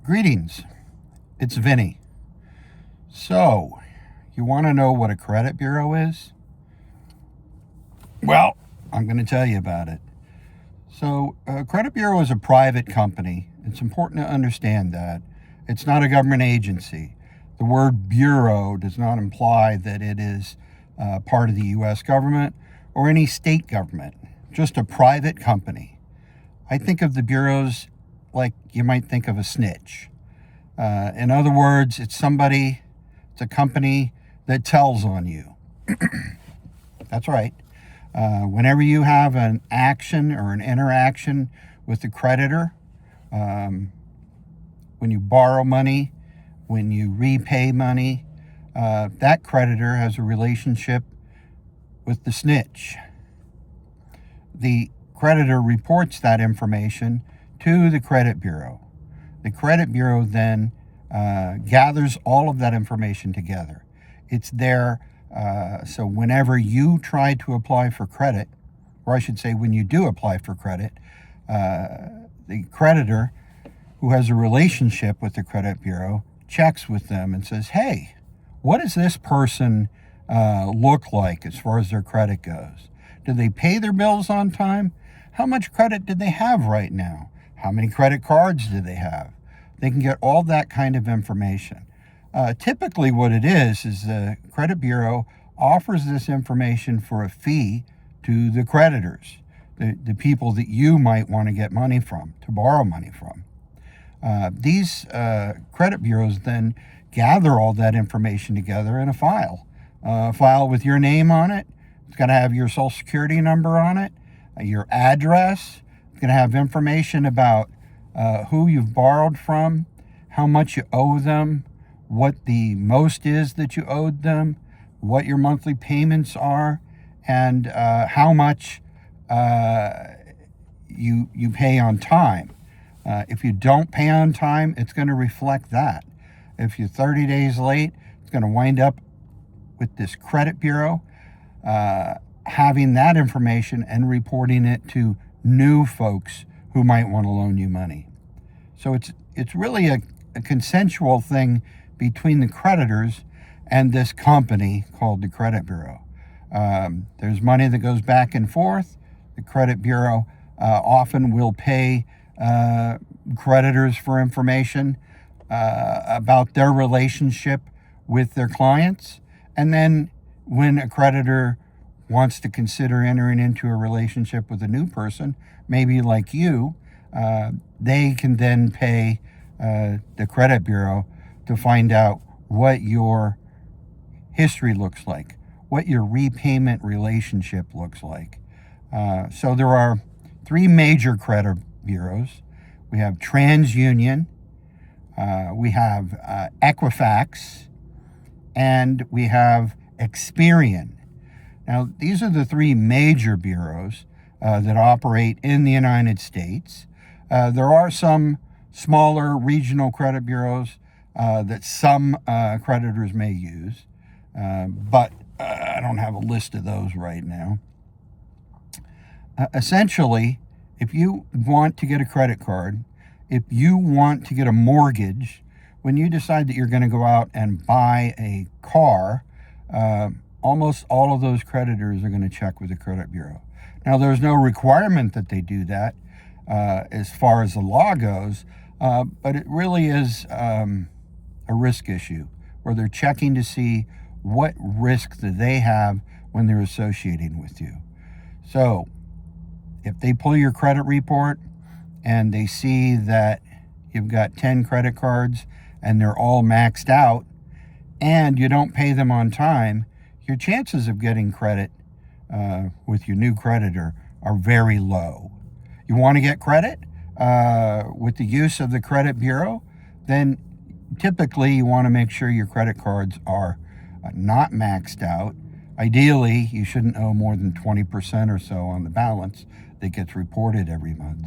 Greetings, it's Vinnie. So, you want to know what a credit bureau is? Well, I'm going to tell you about it. So, a credit bureau is a private company. It's important to understand that. It's not a government agency. The word bureau does not imply that it is part of the U.S. government or any state government, just a private company. I think of the bureaus like you might think of a snitch. In other words, it's a company that tells on you. That's right. Whenever you have an action or an interaction with the creditor, when you borrow money, when you repay money, that creditor has a relationship with the snitch. The creditor reports that information to the credit bureau. The credit bureau then gathers all of that information together. It's there, so whenever you try to apply for credit, or I should say when you do apply for credit, the creditor who has a relationship with the credit bureau checks with them and says, hey, what does this person look like as far as their credit goes? Do they pay their bills on time? How much credit do they have right now? How many credit cards do they have? They can get all that kind of information. Typically what it is the credit bureau offers this information for a fee to the creditors, the people that you might want to get money from, to borrow money from. These credit bureaus then gather all that information together in a file with your name on it. It's got to have your social security number on it, your address. It's going to have information about who you've borrowed from, how much you owe them, what the most is that you owed them, what your monthly payments are, and how much you pay on time. If you don't pay on time, it's going to reflect that. If you're 30 days late, it's going to wind up with this credit bureau having that information and reporting it to new folks who might want to loan you money. So it's really a consensual thing between the creditors and this company called the credit bureau. There's money that goes back and forth. The credit bureau often will pay creditors for information about their relationship with their clients. And then when a creditor wants to consider entering into a relationship with a new person, maybe like you, they can then pay the credit bureau to find out what your history looks like, what your repayment relationship looks like. So there are three major credit bureaus. We have TransUnion, we have Equifax, and we have Experian. Now, these are the three major bureaus that operate in the United States. There are some smaller regional credit bureaus that some creditors may use, but I don't have a list of those right now. Essentially, if you want to get a credit card, if you want to get a mortgage, when you decide that you're going to go out and buy a car, almost all of those creditors are going to check with the credit bureau. Now, there's no requirement that they do that as far as the law goes, but it really is a risk issue where they're checking to see what risk that they have when they're associating with you. So if they pull your credit report and they see that you've got 10 credit cards and they're all maxed out and you don't pay them on time, your chances of getting credit with your new creditor are very low. You want to get credit with the use of the credit bureau, then typically you want to make sure your credit cards are not maxed out. Ideally, you shouldn't owe more than 20% or so on the balance that gets reported every month.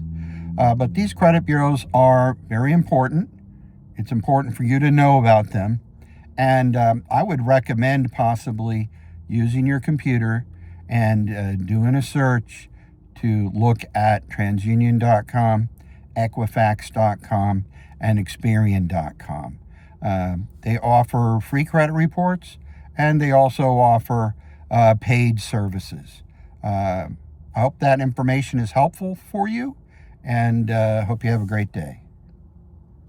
But these credit bureaus are very important. It's important for you to know about them. And I would recommend possibly using your computer and doing a search to look at transunion.com, equifax.com, and Experian.com. They offer free credit reports, and they also offer paid services. I hope that information is helpful for you, and hope you have a great day.